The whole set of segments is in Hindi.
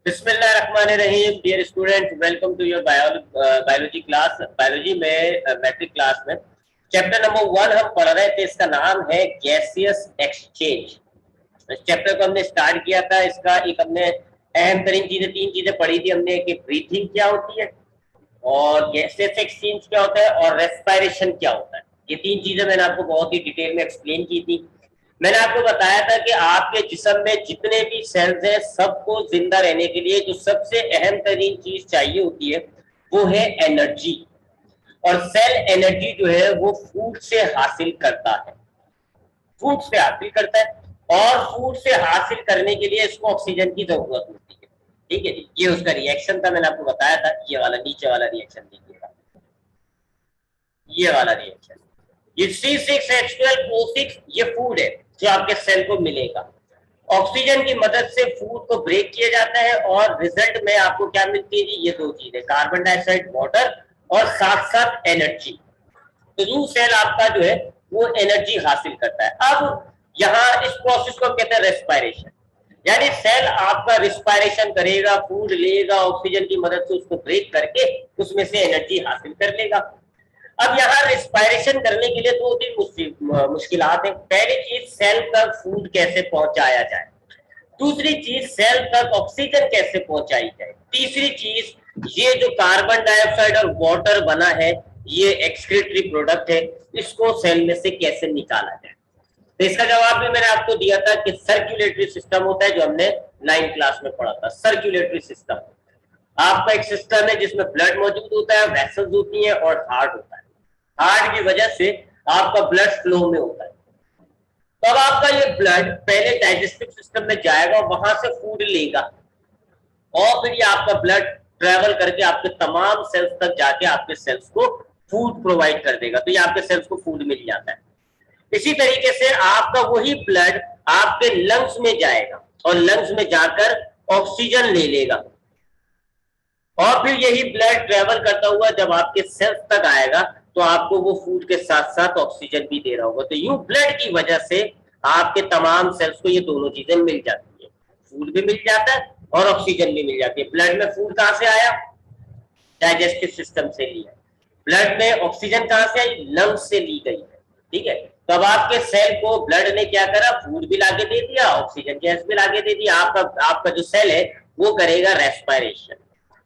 बिस्मिल्लाहिर्रहमानिर्रहीम। Dear student, welcome to your biology class. Biology में मैट्रिक क्लास में चैप्टर नंबर 1 हम पढ़ रहे थे। इसका नाम है गैसियस एक्सचेंज। इस चैप्टर को हमने स्टार्ट किया था। इसका एक हमने अहम तरीन चीजें, 3 चीजें पढ़ी थी हमने कि ब्रीथिंग क्या होती है और गैसियस एक्सचेंज क्या होता है और रेस्पिरेशन क्या होता है। ये 3 चीजें मैंने आपको बहुत ही डिटेल में एक्सप्लेन की थी। मैंने आपको बताया था कि आपके जिस्म में जितने भी सेल्स हैं सबको जिंदा रहने के लिए जो सबसे अहम तरीन चीज चाहिए होती है वो है एनर्जी। और सेल एनर्जी जो है वो फूड से हासिल करता है, फूड से हासिल करता है और फूड से हासिल करने के लिए इसको ऑक्सीजन की जरूरत होती है। ठीक है जी, ये उसका रिएक्शन था, मैंने आपको बताया था। ये वाला नीचे वाला रिएक्शन देखिएगा, ये वाला रिएक्शन, ये C6H12O6 ये फूड है जो आपके सेल को मिलेगा। ऑक्सीजन की मदद से फूड को ब्रेक किया जाता है और रिजल्ट में आपको क्या मिलती है जी? ये 2 चीजें, कार्बन डाइऑक्साइड, वाटर और साथ साथ एनर्जी। तो यूं सेल आपका जो है वो एनर्जी हासिल करता है। अब यहाँ इस प्रोसेस को हम कहते हैं रेस्पिरेशन, यानी सेल आपका रिस्पायरेशन करेगा, फूड लेगा, ऑक्सीजन की मदद से उसको ब्रेक करके उसमें से एनर्जी हासिल कर लेगा। अब यहाँ रिस्पायरेशन करने के लिए 2-3 मुश्किलात हैं। पहली चीज, सेल तक फूड कैसे पहुंचाया जाए। दूसरी चीज, सेल तक ऑक्सीजन कैसे पहुंचाई जाए। तीसरी चीज, ये जो कार्बन डाइऑक्साइड और वाटर बना है ये एक्सक्रीटरी प्रोडक्ट है, इसको सेल में से कैसे निकाला जाए। तो इसका जवाब भी मैंने आपको दिया था कि सर्कुलेटरी सिस्टम होता है, जो हमने 9th क्लास में पढ़ा था। सर्कुलेटरी सिस्टम आपका एक सिस्टम है जिसमें ब्लड मौजूद होता है, वेसल्स होती हैं और हार्ट होता है। हार्ट की वजह से आपका ब्लड फ्लो में होता है। तब आपका ये ब्लड पहले डाइजेस्टिव सिस्टम में जाएगा, वहां से फूड लेगा और फिर ये आपका ब्लड ट्रेवल करके आपके तमाम सेल्स तक जाके आपके सेल्स को फूड प्रोवाइड कर देगा। तो ये आपके सेल्स को फूड मिल जाता है। इसी तरीके से आपका वही ब्लड आपके लंग्स में जाएगा और लंग्स में जाकर ऑक्सीजन ले लेगा और फिर यही ब्लड ट्रेवल करता हुआ जब आपके सेल्स तक आएगा तो आपको वो फूड के साथ साथ ऑक्सीजन भी दे रहा होगा। तो यूं ब्लड की वजह से आपके तमाम सेल्स को ये दोनों चीजें मिल जाती है, फूड भी मिल जाता है और ऑक्सीजन भी मिल जाती है। ब्लड में फूड कहां से आया? डाइजेस्टिव सिस्टम से लिया। ब्लड में ऑक्सीजन कहां से आई? लंग्स से ली गई है। ठीक है, तो अब आपके सेल को ब्लड ने क्या करा? फूड भी लाके दे दिया, ऑक्सीजन गैस भी लाके दे दिया। आपका जो सेल है वो करेगा रेस्पिरेशन,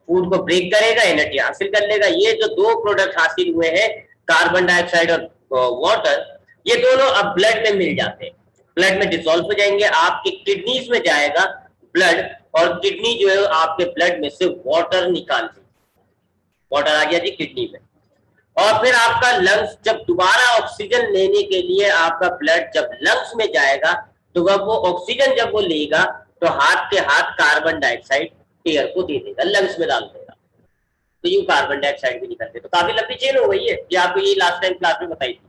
फूड को ब्रेक करेगा, एनर्जी हासिल कर लेगा। ये जो 2 प्रोडक्ट हासिल हुए हैं, कार्बन डाइऑक्साइड और वाटर, ये दोनों अब ब्लड में मिल जाते हैं, ब्लड में डिसॉल्व हो जाएंगे। आपके किडनीज में जाएगा ब्लड और किडनी जो है आपके ब्लड में से वाटर निकाल देगी। वाटर आ गया जी किडनी में। और फिर आपका लंग्स, जब दोबारा ऑक्सीजन लेने के लिए आपका ब्लड जब लंग्स में जाएगा तो वह वो ऑक्सीजन जब वो लेगा तो हाथ के हाथ कार्बन डाइऑक्साइड एयर को दे देगा, लंग्स में डाल देगा। तो यूं कार्बन डाइऑक्साइड भी निकलते। तो काफी लंबी चेन हो गई है, ये आपको ये लास्ट टाइम क्लास में बताई थी।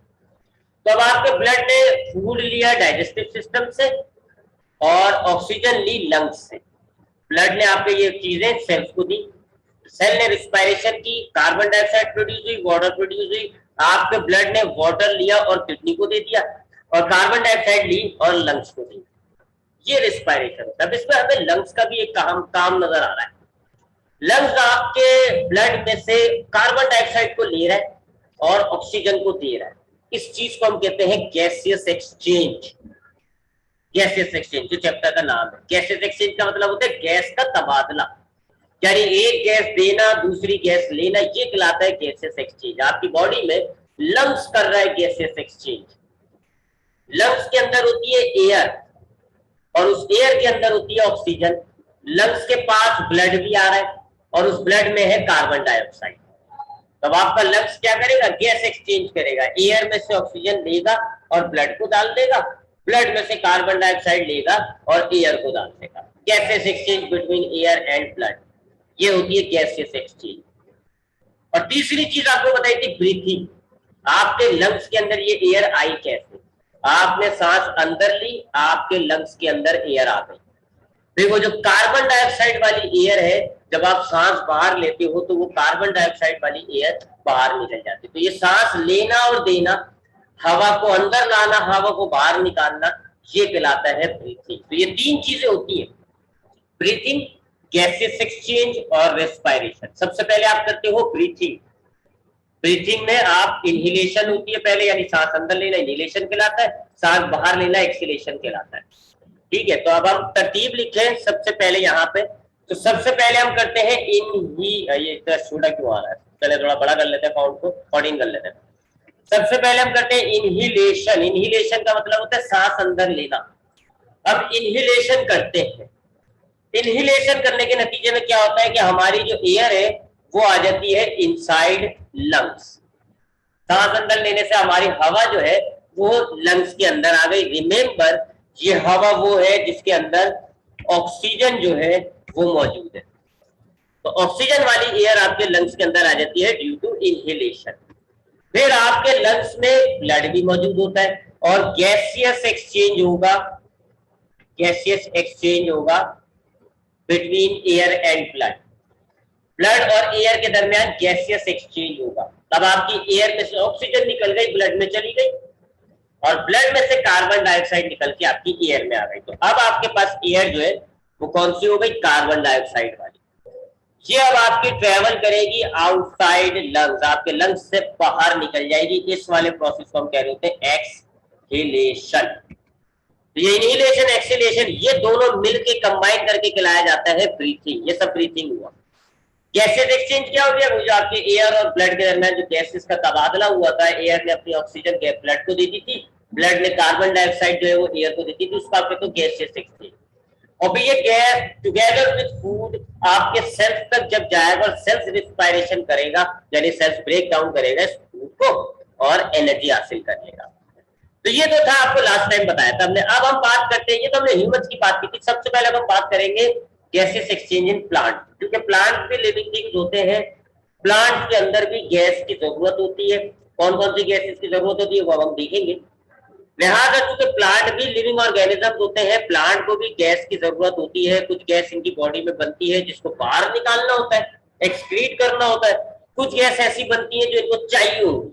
तो अब आपके ब्लड ने फूड लिया डाइजेस्टिव सिस्टम से और ऑक्सीजन ली लंग्स से। ब्लड ने आपके ये चीजें सेल्स को दी, सेल ने रिस्पायरेशन की, कार्बन डाइऑक्साइड प्रोड्यूस हुई, वाटर प्रोड्यूस हुई। आपके ब्लड ने वाटर लिया और किडनी को दे दिया और कार्बन डाइऑक्साइड ली और लंग्स को दी। ये रिस्पायरेशन होता है। अब इसमें हमें लंग्स का भी एक काम नजर आ रहा है। लंग्स आपके ब्लड में से कार्बन डाइऑक्साइड को ले रहा है और ऑक्सीजन को दे रहा है। इस चीज को हम कहते हैं गैसियस एक्सचेंज। गैसियस एक्सचेंज जो चैप्टर का नाम है। गैसियस एक्सचेंज का मतलब होता है गैस का तबादला, यानी एक गैस देना दूसरी गैस लेना, ये कहलाता है गैसियस एक्सचेंज। आपकी बॉडी में लंग्स कर रहा है गैसियस एक्सचेंज। लंग्स के अंदर होती है एयर और उस एयर के अंदर होती है ऑक्सीजन। लंग्स के पास ब्लड भी आ रहा है और उस ब्लड में है कार्बन डाइऑक्साइड। तब आपका लंग्स क्या करेगा? गैस एक्सचेंज करेगा। एयर में से ऑक्सीजन लेगा और ब्लड को डाल देगा, ब्लड में से कार्बन डाइऑक्साइड लेगा और एयर को डाल देगा। Gases exchange between air and blood, ये होती है गैसियस एक्सचेंज। और तीसरी चीज आपको बताई थी ब्रीथिंग। आपके लंग्स के अंदर ये एयर आई कैसे? आपने सांस अंदर ली, आपके लंग्स के अंदर एयर आ गई। फिर वो जो कार्बन डाइऑक्साइड वाली एयर है, जब आप सांस बाहर लेते हो तो वो कार्बन डाइऑक्साइड वाली एयर बाहर निकल जाती है। तो ये सांस लेना और देना, हवा को अंदर लाना, हवा को बाहर निकालना, ये कहलाता है ब्रीथिंग। तो ये 3 चीजें होती है, ब्रीथिंग, गैसियस एक्सचेंज और रेस्पिरेशन। सबसे पहले आप करते हो ब्रीथिंग। ब्रीथिंग में आप इनहेलेशन होती है पहले, यानी सांस अंदर लेना इनहेलेशन कहलाता है, सांस बाहर लेना एक्सहेलेशन कहलाता है। ठीक है, तो अब हम तरतीब लिखें सबसे पहले यहाँ पे। तो सबसे पहले हम करते हैं ये इतना छोटा क्यों आ रहा है, पहले थोड़ा बड़ा कर लेते हैं फाउंड को, 14 कर लेते हैं। सबसे पहले हम करते हैं इनहेलेशन। इनहेलेशन का मतलब होता है सांस अंदर लेना। अब इनहेलेशन करते हैं। इनहेलेशन करने के नतीजे में क्या होता है कि हमारी जो एयर है वो आ जाती है इनसाइड लंग्स। सांस अंदर लेने से हमारी हवा जो है वो लंग्स के अंदर आ गई। रिमेंबर, ये हवा वो है जिसके अंदर ऑक्सीजन जो है वो मौजूद है। तो ऑक्सीजन वाली एयर आपके लंग्स के अंदर आ जाती है ड्यू टू इनहेलेशन। फिर आपके लंग्स में ब्लड भी मौजूद होता है और गैसियस एक्सचेंज होगा। गैसियस एक्सचेंज होगा between air and blood. Blood और एयर के दरमियान गैसियस एक्सचेंज होगा। तब आपकी एयर में से ऑक्सीजन निकल गई, ब्लड में चली गई, और ब्लड में से कार्बन डाइऑक्साइड निकल के आपकी एयर में आ गई। तो अब आपके पास एयर जो है वो कौन सी हो गई, कार्बन डाइऑक्साइड वाली। ये अब आपकी ट्रेवल करेगी आउटसाइड लंग्स, आपके लंग्स से बाहर निकल जाएगी। इस वाले प्रोसेस को हम कह रहे होते हैं एक्सहेलेशन। ये इनहेलेशन एक्सहेलेशन ये दोनों मिलके कंबाइन करके खिलाया जाता है ब्रीथिंग। ये सब ब्रीथिंग हुआ। गैसेस एक्सचेंज क्या हो गया, वो जो आपके एयर और ब्लड के दरमियान जो गैसेस का तबादला हुआ था, एयर ने अपनी ऑक्सीजन के ब्लड को देती थी, ब्लड ने कार्बन डाइऑक्साइड जो है वो एयर को देती थी, उसका आपके तो गैसेस एक्सचेंज। और ये गैस टुगेदर विद फूड आपके सेल्स तक जब जाएगा और सेल्स रिस्पायरेशन करेगा, यानी सेल्स ब्रेक डाउन करेगा इस फूड को और एनर्जी हासिल कर लेगा। तो ये तो था, आपको लास्ट टाइम बताया था हमने। अब हम बात करते हैं, ये तो हमने ह्यूमंस की बात की थी। सबसे पहले हम बात करेंगे गैसेस एक्सचेंज इन प्लांट, क्योंकि प्लांट भी लिविंग थिंग्स होते हैं। प्लांट के अंदर भी गैस की जरूरत होती है। कौन कौन सी गैसेस की जरूरत होती है वो हम देखेंगे। लिहाजा चूंकि प्लांट भी लिविंग ऑर्गेनिज्म होते हैं, प्लांट को भी गैस की जरूरत होती है। कुछ गैस इनकी बॉडी में बनती है जिसको बाहर निकालना होता है, एक्सक्रीट करना होता है। कुछ गैस ऐसी बनती है जो इनको चाहिए होगी,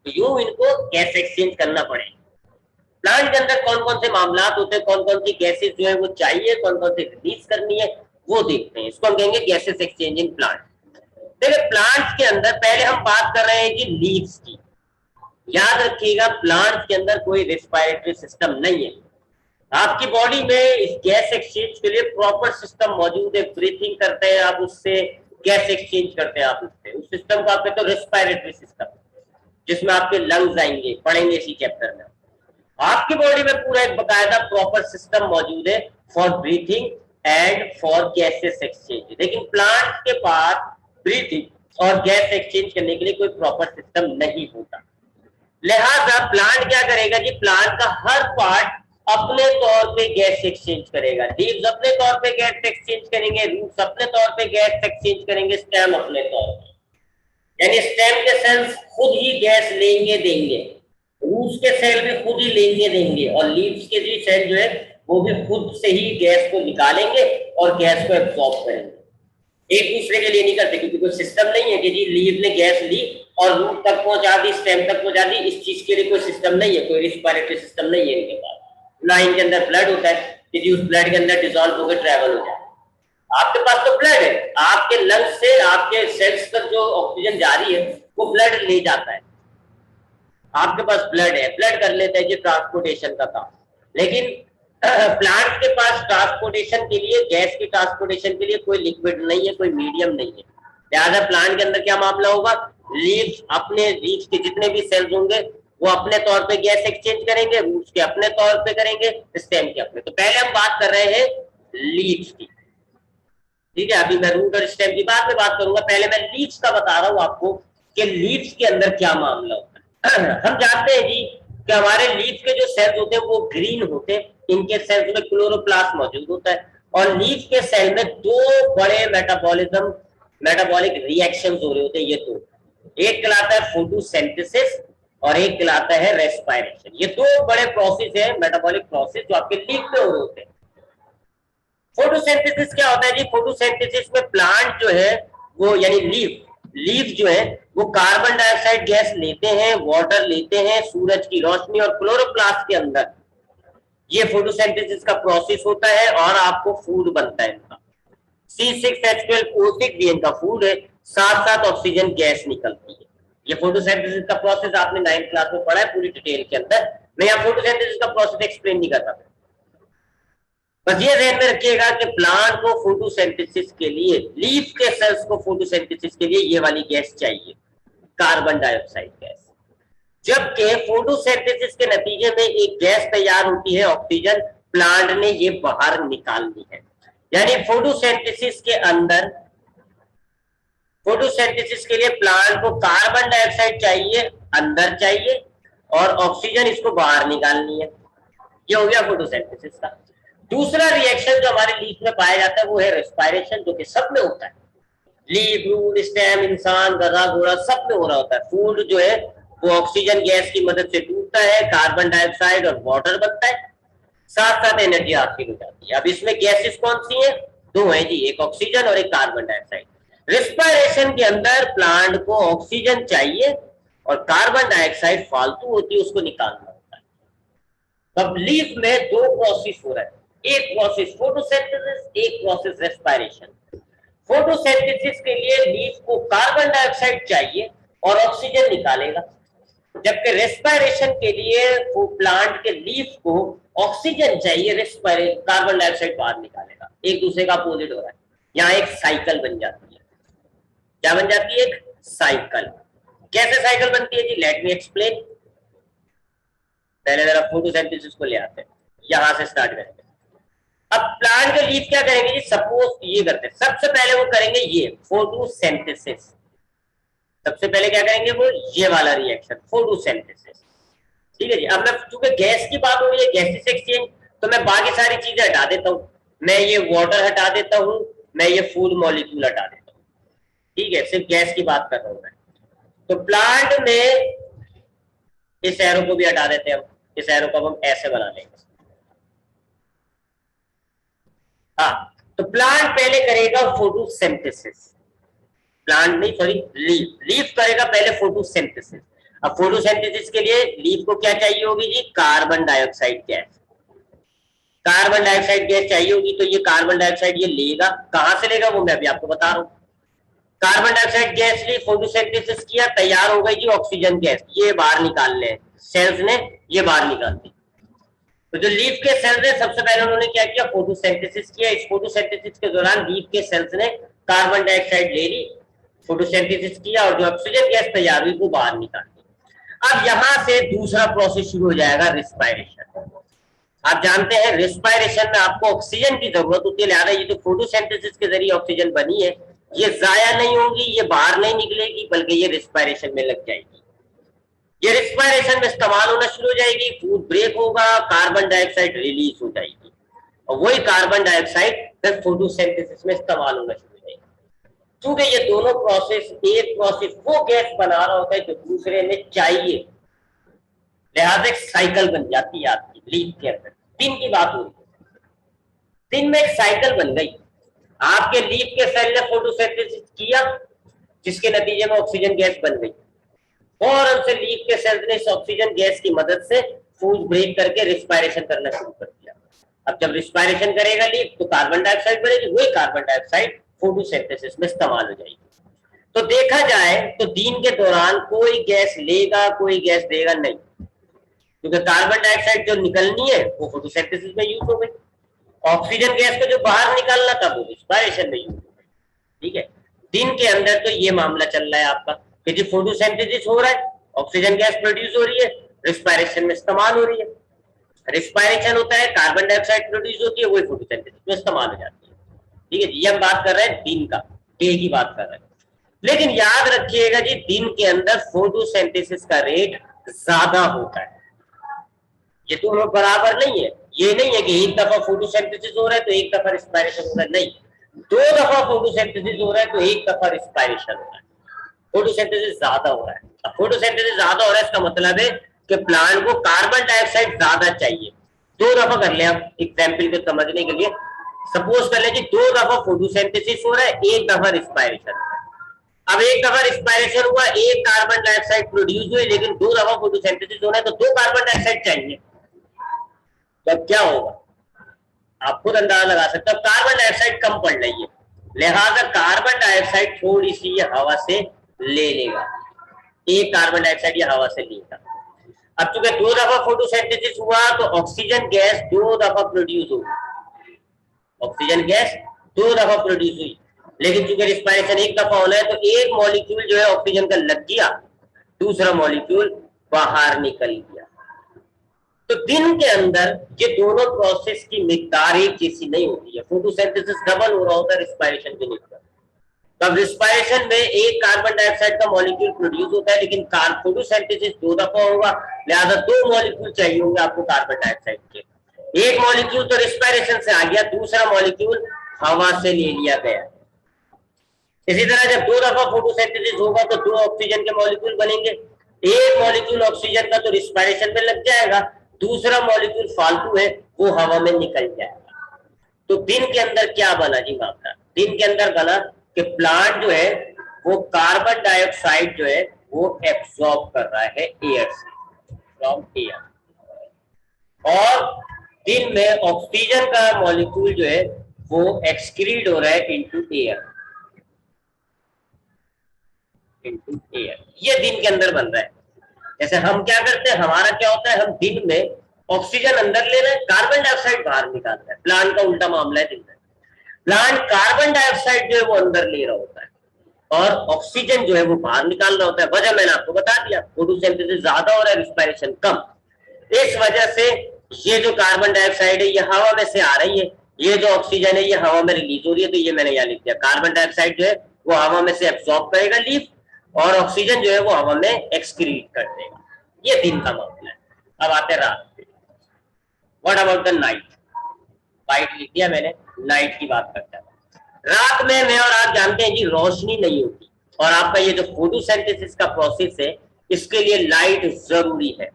तो यूं इनको गैस एक्सचेंज करना पड़ेगा। प्लांट के अंदर कौन कौन से मामला होते हैं, कौन कौन सी गैसेस जो है वो चाहिए, कौन कौन सी रिलीज करनी है, वो देखते हैं। इसको हम कहेंगे गैसेस एक्सचेंज इन प्लांट। देखिए प्लांट्स के अंदर पहले हम बात कर रहे हैं कि लीव्स की। याद रखिएगा प्लांट्स के अंदर कोई रेस्पिरेटरी सिस्टम नहीं है। आपकी बॉडी में इस गैस एक्सचेंज के लिए प्रॉपर सिस्टम मौजूद है। ब्रीथिंग करते हैं आप, उससे गैस एक्सचेंज करते हैं आप उससे। उस सिस्टम को आप कहते हो रेस्पिरेटरी सिस्टम, जिसमें आपके लंग्स आएंगे, पढ़ेंगे इसी चैप्टर में। आपकी बॉडी में पूरा एक बकायदा प्रॉपर सिस्टम मौजूद है for breathing and for gases exchange. लेकिन प्लांट के पास ब्रीथिंग और गैस एक्सचेंज करने के लिए कोई प्रॉपर सिस्टम नहीं होता। लिहाजा प्लांट क्या करेगा जी, प्लांट का हर पार्ट अपने तौर पे गैस एक्सचेंज करेगा। लीव्स अपने तौर पे गैस एक्सचेंज करेंगे, रूट्स अपने तौर पे गैस एक्सचेंज करेंगे, स्टेम अपने तौर पे। यानी स्टेम के सेल्स खुद ही गैस लेंगे देंगे, रूट्स के सेल भी खुद ही लेंगे देंगे, और लीव्स के भी सेल जो है वो भी खुद से ही गैस को निकालेंगे और गैस को एब्जॉर्ब करेंगे। एक दूसरे के लिए नहीं करते, क्योंकि कोई सिस्टम नहीं है कि जी लीव ने गैस ली और रूट तक पहुंचा दी, स्टेम तक पहुंचा दी। इस चीज के लिए कोई सिस्टम नहीं है, कोई रिस्पिरेटरी सिस्टम नहीं है इनके पास। ना इनके अंदर ब्लड होता है कि जी उस ब्लड के अंदर डिसॉल्व होकर ट्रेवल हो जाए। आपके पास तो ब्लड है, आपके लंग्स से आपके सेल्स तक जो ऑक्सीजन जा रही है वो ब्लड ले जाता है। आपके पास ब्लड है, ब्लड कर लेता है जी ट्रांसपोर्टेशन का काम। लेकिन प्लांट के पास ट्रांसपोर्टेशन के लिए, गैस की ट्रांसपोर्टेशन के लिए कोई लिक्विड नहीं है, कोई मीडियम नहीं है। लिहाजा प्लांट के अंदर क्या मामला होगा, लीव्स अपने लीव्स के जितने भी सेल्स होंगे वो अपने तौर पे गैस एक्सचेंज करेंगे, रूट्स के अपने तौर पे करेंगे, स्टेम के अपने। तो पहले हम बात कर रहे हैं लीव्स की, ठीक है। अभी मैं रूट और स्टेम की बाद में बात करूंगा, पहले मैं लीव्स का बता रहा हूं आपको कि लीव्स के अंदर क्या मामला होता है। हम जानते हैं जी कि हमारे लीव्स के जो सेल्स होते हैं वो ग्रीन होते हैं। इनके सेल्स में क्लोरोप्लास्ट मौजूद होता है, और लीव्स के सेल में दो बड़े मेटाबॉलिक रिएक्शंस हो रहे होते हैं। ये दो, एक कहलाता है फोटोसिंथेसिस और एक कहलाता है रेस्पिरेशन। ये दो बड़े प्रोसेस है, मेटाबॉलिक प्रोसेस, जो आपके लीव पे हो रहे होते हैं। फोटोसिंथेसिस क्या होता है जी, फोटोसिंथेसिस में प्लांट जो है वो यानी लीव जो है वो कार्बन डाइऑक्साइड गैस लेते हैं, वाटर लेते हैं, सूरज की रोशनी और क्लोरोप्लास्ट के अंदर ये फोटोसिंथेसिस का प्रोसेस होता है और आपको फूड बनता है इनका। C6H12O6 का फूड है, साथ साथ ऑक्सीजन गैस निकलती है। ये फोटोसिंथेसिस का प्रोसेस आपने 9th क्लास में पढ़ा है पूरी डिटेल के अंदर। मैं यहाँ फोटोसिंथेसिस का प्रोसेस एक्सप्लेन नहीं करता, बस ये ध्यान में रखिएगा कि प्लांट को फोटोसिंथेसिस के लिए, लीफ के सेल्स को फोटोसिंथेसिस के लिए ये वाली गैस चाहिए, कार्बन डाइऑक्साइड गैस। जबकि फोटोसिंथेसिस के नतीजे में एक गैस तैयार होती है ऑक्सीजन, प्लांट ने ये बाहर निकालनी है। यानी फोटोसिंथेसिस के अंदर, फोटोसिंथेसिस के लिए प्लांट को कार्बन डाइऑक्साइड चाहिए, अंदर चाहिए, और ऑक्सीजन इसको बाहर निकालनी है। ये हो गया फोटोसिंथेसिस का। दूसरा रिएक्शन जो हमारे लीफ में पाया जाता है वो है रेस्पिरेशन, जो कि सब में होता है। लीफ, रूट, स्टेम, इंसान, गधा, घोड़ा सब में हो रहा होता है। फूड जो है वो ऑक्सीजन गैस की मदद से टूटता है, कार्बन डाइऑक्साइड और वाटर बनता है, साथ साथ एनर्जी हासिल हो जाती है। अब इसमें गैसेस कौन सी है? दो है जी, एक ऑक्सीजन और एक कार्बन डाइऑक्साइड। रेस्पिरेशन के अंदर प्लांट को ऑक्सीजन चाहिए और कार्बन डाइऑक्साइड फालतू होती है, उसको निकालना होता है। अब लीफ में दो प्रोसेस हो रहा है, एक प्रोसेस फोटोसिंथेसिस, एक प्रोसेस रेस्पिरेशन। फोटोसिंथेसिस के लिए लीफ को कार्बन डाइऑक्साइड चाहिए और ऑक्सीजन निकालेगा, जबकि रेस्पिरेशन के लिए वो प्लांट के लीफ को ऑक्सीजन चाहिए, रेस्पिरेशन कार्बन डाइऑक्साइड बाहर निकालेगा। एक दूसरे का अपोजिट हो रहा है। यहाँ एक साइकिल बन जाती है। क्या बन जाती है? एक साइकिल। कैसे साइकिल बनती है जी? Let me explain. पहले जरा फोटोसिंथेसिस को ले आते हैं, यहां से स्टार्ट करेंगे। अब प्लांट के लीफ क्या करेंगे जी? सपोज ये करते हैं, सबसे पहले वो करेंगे ये फोटोसिंथेसिस। सबसे पहले क्या करेंगे? वो ये वाला रिएक्शन, फोटोसिंथेसिस। ठीक है जी। अब मैं, चूंकि गैस की बात हो रही है, गैसेस एक्सचेंज, तो मैं बाकी सारी चीजें हटा देता हूं। मैं ये वाटर हटा देता हूं, मैं ये फूड मॉलिक्यूल हटा देता हूं। ठीक है, सिर्फ गैस की बात कर रहा हूं मैं। तो प्लांट में इस एरो को भी हटा देते हैं हम, इस एरो को हम ऐसे बना लेंगे। हाँ, तो प्लांट पहले करेगा फोटोसिंथेसिस। प्लांट नहीं, सॉरी, लीफ करेगा पहले फोटोसिंथेसिस। अब फोटोसिंथेसिस के लिए लीफ को क्या चाहिए होगी जी? Carbon dioxide gas. Carbon dioxide gas चाहिए होगी, तो ये कार्बन डाइऑक्साइड ये लेगा। कहां से लेगा वो मैं अभी आपको बता रहा हूं। कार्बन डाइऑक्साइड गैस ली, फोटोसिंथेसिस किया, तैयार हो गई जी ऑक्सीजन गैस। ये बाहर निकाल ले, सेल्स ने ये बाहर निकाल दी। तो जो लीफ के सेल्स है, सबसे पहले उन्होंने क्या किया? फोटोसिंथेसिस किया। इस फोटोसिंथेसिस के दौरान लीफ के सेल्स ने कार्बन डाइऑक्साइड ले ली, फोटोसिंथेसिस किया, और जो ऑक्सीजन गैस तैयार हुई वो बाहर निकाल दी। अब यहां से दूसरा प्रोसेस शुरू हो जाएगा, रेस्पिरेशन। आप जानते हैं रेस्पिरेशन में आपको ऑक्सीजन की जरूरत होती है, लिहाजा ये जो फोटोसिंथेसिस के जरिए ऑक्सीजन बनी है ये जाया नहीं होगी, ये बाहर नहीं निकलेगी, बल्कि ये रेस्पिरेशन में लग जाएगी। ये रेस्पिरेशन में इस्तेमाल होना शुरू हो जाएगी, फूड ब्रेक होगा, कार्बन डाइऑक्साइड रिलीज हो जाएगी, और वही कार्बन डाइऑक्साइड फिर फोटोसिंथेसिस में इस्तेमाल होना शुरू हो जाएगी। क्योंकि ये दोनों प्रोसेस, एक प्रोसेस वो गैस बना रहा होता है जो दूसरे में चाहिए, लिहाजा एक साइकिल बन जाती है आपकी लीफ के अंदर। दिन की बात हो रही है, दिन में एक साइकिल बन गई। आपके लीफ के सेल ने फोटोसिंथेसिस किया, जिसके नतीजे में ऑक्सीजन गैस बन गई, और उनसे लीफ के सेल्स ने इस ऑक्सीजन गैस की मदद से फूड ब्रेक करके रिस्पायरेशन करना शुरू कर दिया। अब जब रिस्पायरेशन करेगा लीफ तो कार्बन डाइऑक्साइड बढ़ेगी, वही कार्बन डाइऑक्साइड फोटोसिंथेसिस में इस्तेमाल हो जाएगी। तो देखा जाए तो दिन के दौरान कोई गैस लेगा, कोई गैस देगा नहीं, क्योंकि कार्बन डाइऑक्साइड जो निकलनी है वो फोटोसिंथेसिस में यूज हो गई, ऑक्सीजन गैस को जो बाहर निकालना था वो रिस्पायरेशन में यूज हो गई। ठीक है, दिन के अंदर तो ये मामला चल रहा है आपका कि जो फोटोसिंथेसिस हो रहा है, ऑक्सीजन गैस प्रोड्यूस हो रही है, रिस्पायरेशन में इस्तेमाल हो रही है। रिस्पायरेशन होता है, कार्बन डाइऑक्साइड प्रोड्यूस होती है, वही फोटोसिंथेसिस में इस्तेमाल हो जाती है। ठीक है, ये हम बात कर रहे हैं दिन का, डे की बात कर रहे हैं। लेकिन याद रखिएगा जी, दिन के अंदर फोटोसिंथेसिस का रेट ज्यादा होता है। ये दोनों बराबर नहीं है। ये नहीं है कि एक दफा फोटोसिंथेसिस हो रहा है तो एक दफा रिस्पायरेशन हो रहा है, नहीं, दो दफा फोटोसिंथेसिस हो रहा है तो एक दफा रिस्पायरेशन हो रहा है। फोटोसिंथेसिस ज्यादा हो रहा है। अब फोटोसिंथेसिस ज्यादा हो रहा है, इसका मतलब है कि प्लांट को कार्बन डाइऑक्साइड ज्यादा चाहिए। दो दफा कर ले आप एग्जाम्पल को समझने के लिए। सपोज कर ले कि दो दफा फोटोसिंथेसिस हो रहा है, एक दफा रिस्पायरेशन हो रहा है। अब एक दफा रिस्पायरेशन हुआ, एक कार्बन डाइऑक्साइड प्रोड्यूस हुई, लेकिन दो दफा फोटोसिंथेसिस होना है तो दो कार्बन डाइऑक्साइड चाहिए। तो अब क्या होगा? आप खुद अंदाजा लगा सकते हो, कार्बन डाइऑक्साइड कम पड़ रही है, लिहाजा कार्बन डाइऑक्साइड थोड़ी सी ये हवा से ले लेगा, एक कार्बन डाइऑक्साइड ये हवा से लेगा। अब चूंकि 2 दफा फोटोसिंथेसिस हुआ तो ऑक्सीजन गैस 2 दफा प्रोड्यूस होगी, ऑक्सीजन गैस 2 दफा प्रोड्यूस हुई, लेकिन चूंकि रिस्पायरेशन 1 दफा होना है तो एक मॉलिक्यूल जो है ऑक्सीजन का लग गया, दूसरा मॉलिक्यूल बाहर निकल गया। तो दिन के अंदर ये दोनों प्रोसेस की मिकदार एक जैसी नहीं होती है, फोटोसिंथेसिस डबल हो रहा होता है रिस्पायरेशन के निकल। तब रिस्पायरेशन में एक कार्बन डाइऑक्साइड का मॉलिक्यूल प्रोड्यूस होता है, लेकिन फोटोसिंथेसिस 2 दफा होगा, लिहाजा 2 मॉलिक्यूल चाहिए होंगे आपको कार्बन डाइऑक्साइड के। एक मॉलिक्यूल तो रिस्पायरेशन से आ गया, दूसरा मॉलिक्यूल हवा से ले लिया गया। इसी तरह जब 2 दफा फोटोसिंथेसिस होगा तो 2 ऑक्सीजन के मॉलिक्यूल बनेंगे, एक मॉलिक्यूल ऑक्सीजन का तो रिस्पायरेशन में लग जाएगा, दूसरा मॉलिक्यूल फालतू है वो हवा में निकल जाएगा। तो दिन के अंदर क्या बना जी मामला? दिन के अंदर बना कि प्लांट जो है वो कार्बन डाइऑक्साइड जो है वो एब्सॉर्ब कर रहा है एयर से, फ्रॉम एयर, और दिन में ऑक्सीजन का मॉलिक्यूल जो है वो एक्सक्रीड हो रहा है इनटू एयर, इनटू एयर। ये दिन के अंदर बन रहा है। जैसे हम क्या करते हैं, हमारा क्या होता है, हम दिन में ऑक्सीजन अंदर ले रहे हैं, कार्बन डाइऑक्साइड बाहर निकाल रहे हैं। प्लांट का उल्टा मामला है। दिन में प्लांट कार्बन डाइऑक्साइड जो है वो अंदर ले रहा होता है और ऑक्सीजन जो है वो बाहर निकाल रहा होता है। वजह मैंने आपको बता दिया, फोटोसिंथेसिस ज्यादा हो रहा है, रिस्पायरेशन कम। इस वजह से ये जो कार्बन डाइऑक्साइड है ये हवा में से आ रही है, ये जो ऑक्सीजन है ये हवा में रिलीज हो रही है। तो ये मैंने यहाँ लिख दिया, कार्बन डाइऑक्साइड जो है वो हवा में से एब्सॉर्ब करेगा लीफ, और ऑक्सीजन जो है वो हवा में एक्सक्रीट कर देगा। ये दिन का मामला है। अब आते हैं रात पे। What about the night? Light लिख दिया मैंने, नाइट की बात करते हैं। रात में मैं और आप जानते हैं जी रोशनी नहीं होती, और आपका ये जो फोटोसिंथेसिस का प्रोसेस है इसके लिए लाइट जरूरी है।